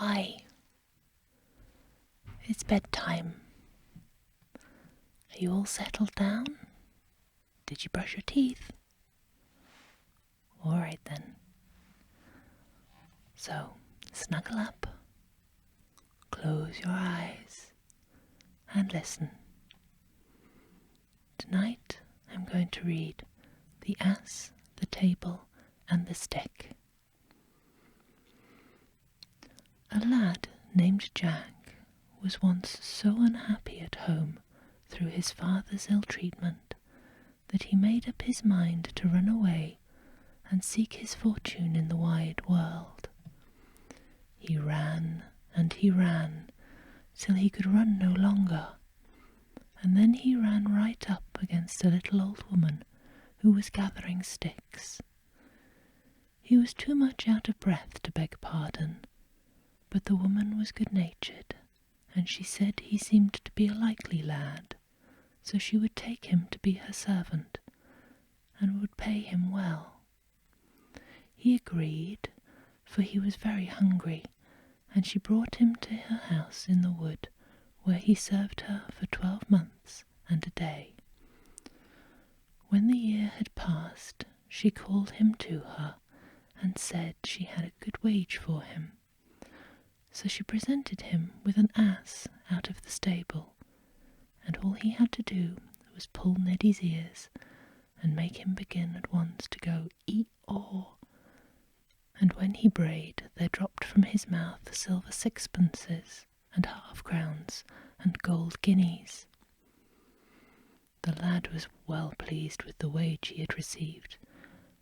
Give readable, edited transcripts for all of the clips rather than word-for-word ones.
Hi, it's bedtime. Are you all settled down? Did you brush your teeth? Alright then. So, snuggle up, close your eyes, and listen. Tonight I'm going to read The Ass, the Table, and the Stick. A lad named Jack was once so unhappy at home through his father's ill treatment that he made up his mind to run away and seek his fortune in the wide world. He ran and he ran till he could run no longer, and then he ran right up against a little old woman who was gathering sticks. He was too much out of breath to beg pardon, but the woman was good-natured, and she said he seemed to be a likely lad, so she would take him to be her servant, and would pay him well. He agreed, for he was very hungry, and she brought him to her house in the wood, where he served her for 12 months and a day. When the year had passed, she called him to her, and said she had a good wage for him. So she presented him with an ass out of the stable, and all he had to do was pull Neddy's ears, and make him begin at once to go ee-aw. And when he brayed, there dropped from his mouth silver sixpences, and half-crowns, and gold guineas. The lad was well pleased with the wage he had received,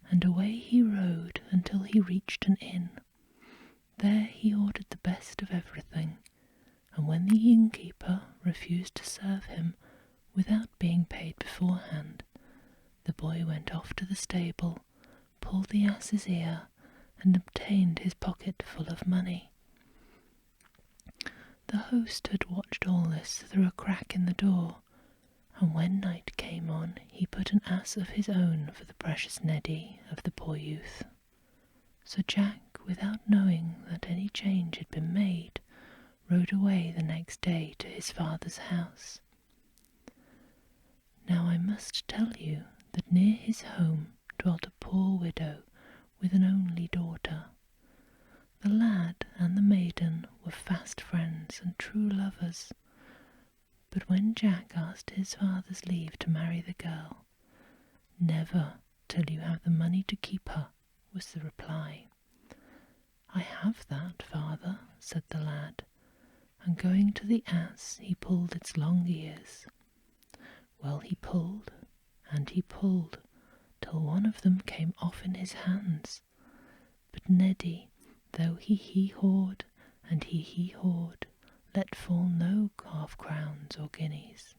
and away he rode until he reached an inn. There he ordered the best of everything, and when the innkeeper refused to serve him without being paid beforehand, the boy went off to the stable, pulled the ass's ear, and obtained his pocket full of money. The host had watched all this through a crack in the door, and when night came on he put an ass of his own for the precious Neddy of the poor youth. So Jack, without knowing that any change had been made, rode away the next day to his father's house. Now I must tell you that near his home dwelt a poor widow with an only daughter. The lad and the maiden were fast friends and true lovers, but when Jack asked his father's leave to marry the girl, "Never till you have the money to keep her," was the reply. "I have that, father," said the lad, and going to the ass he pulled its long ears. Well, he pulled, and he pulled, till one of them came off in his hands. But Neddy, though he hee-hawed and he hee-hawed, let fall no half-crowns or guineas.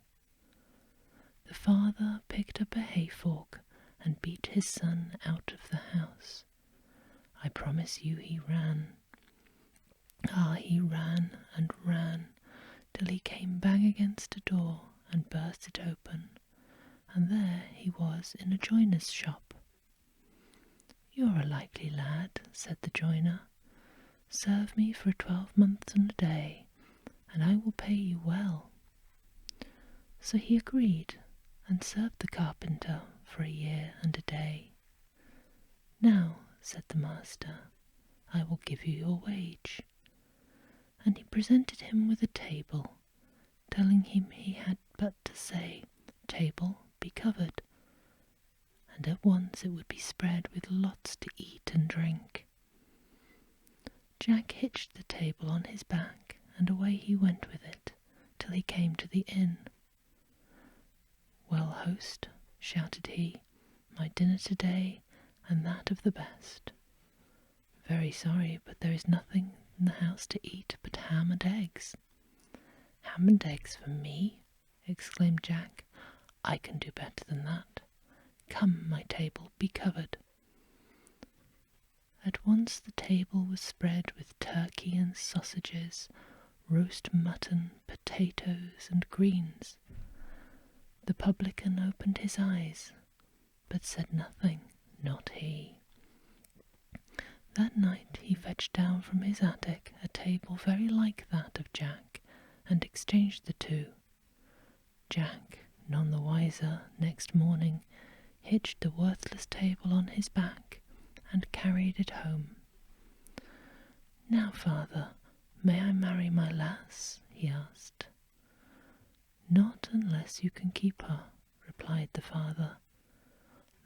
The father picked up a hay-fork and beat his son out of the house. I promise you he ran. He ran and ran, till he came bang against a door and burst it open, and there he was in a joiner's shop. "You're a likely lad," said the joiner. "Serve me for 12 months and a day, and I will pay you well." So he agreed, and served the carpenter for a year and a day. "Now," said the master, "I will give you your wage." And he presented him with a table, telling him he had but to say, "Table, be covered," and at once it would be spread with lots to eat and drink. Jack hitched the table on his back, and away he went with it, till he came to the inn. "Well, host," shouted he, "my dinner to-day, and that of the best." "Very sorry, but there is nothing in the house to eat but ham and eggs." "Ham and eggs for me?" exclaimed Jack. "I can do better than that. Come, my table, be covered." At once the table was spread with turkey and sausages, roast mutton, potatoes, and greens. The publican opened his eyes, but said nothing, not he. That night he fetched down from his attic a table very like that of Jack, and exchanged the two. Jack, none the wiser, next morning hitched the worthless table on his back and carried it home. "Now, father, may I marry my lass?" he asked. "Not unless you can keep her," replied the father.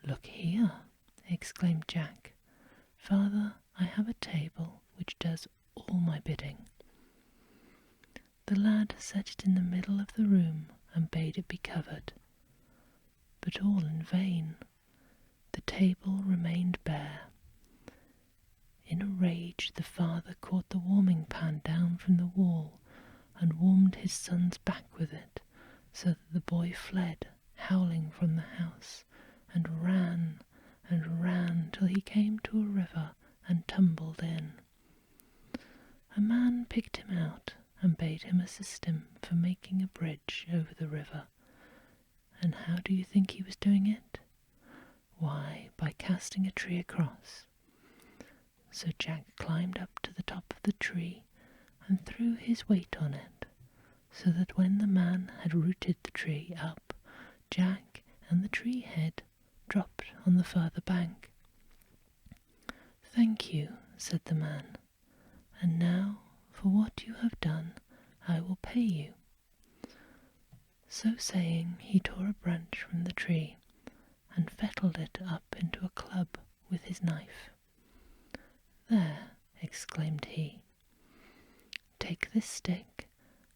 "Look here," exclaimed Jack. "Father, I have a table which does all my bidding." The lad set it in the middle of the room and bade it be covered. But all in vain. The table remained bare. In a rage the father caught the warming pan down from the wall and warmed his son's back with it, so that the boy fled, howling, from the house, and ran till he came to a river and tumbled in. A man picked him out and bade him assist him for making a bridge over the river. And how do you think he was doing it? Why, by casting a tree across. So Jack climbed up to the top of the tree and threw his weight on it, so that when the man had rooted the tree up, Jack and the tree head dropped on the further bank. "Thank you," said the man, "and now for what you have done I will pay you." So saying, he tore a branch from the tree and fettled it up into a club with his knife. "There," exclaimed he, "take this stick,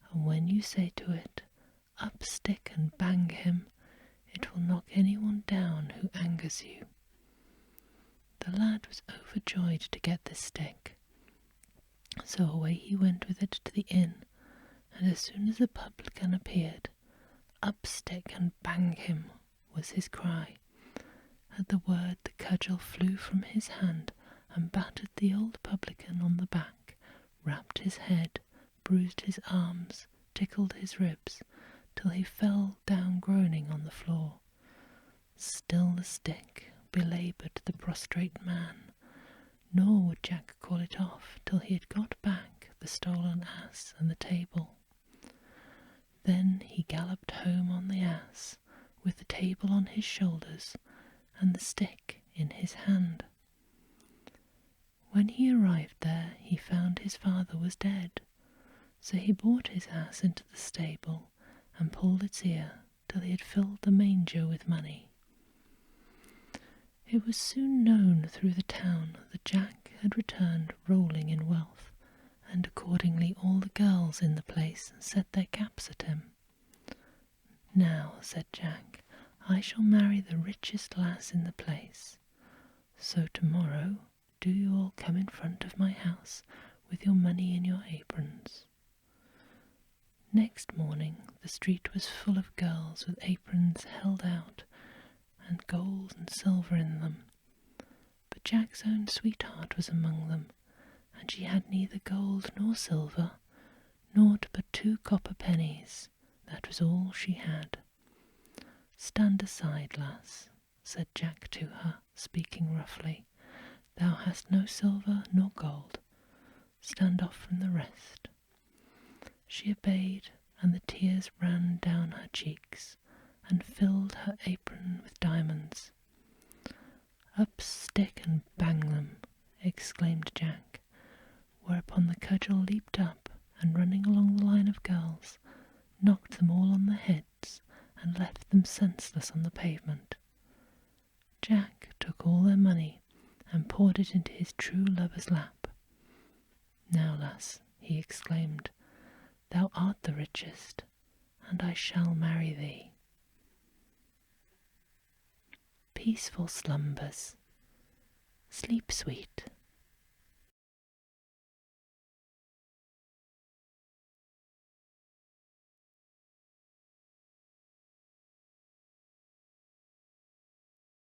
and when you say to it, 'Up stick and bang him,' it will knock anyone down who angers you." The lad was overjoyed to get this stick, so away he went with it to the inn, and as soon as the publican appeared, "Up stick and bang him," was his cry. At the word the cudgel flew from his hand and battered the old publican on the back, rapped his head, bruised his arms, tickled his ribs, till he fell down groaning on the floor. Still the stick belaboured the prostrate man, nor would Jack call it off till he had got back the stolen ass and the table. Then he galloped home on the ass, with the table on his shoulders and the stick in his hand. When he arrived there, he found his father was dead, so he brought his ass into the stable and pulled its ear till he had filled the manger with money. It was soon known through the town that Jack had returned rolling in wealth, and accordingly all the girls in the place set their caps at him. "Now," said Jack, "I shall marry the richest lass in the place. So tomorrow do you all come in front of my house with your money in your aprons." Next morning the street was full of girls with aprons held out, and gold and silver in them. But Jack's own sweetheart was among them, and she had neither gold nor silver, naught but 2 copper pennies. That was all she had. "Stand aside, lass," said Jack to her, speaking roughly. "Thou hast no silver nor gold. Stand off from the rest." She obeyed, and the tears ran down her cheeks and filled her apron with diamonds. "Up stick and bang them," exclaimed Jack, whereupon the cudgel leaped up and, running along the line of girls, knocked them all on the heads and left them senseless on the pavement. Jack took all their money and poured it into his true lover's lap. "Now, lass," he exclaimed, "thou art the richest, and I shall marry thee." Peaceful slumbers. Sleep sweet.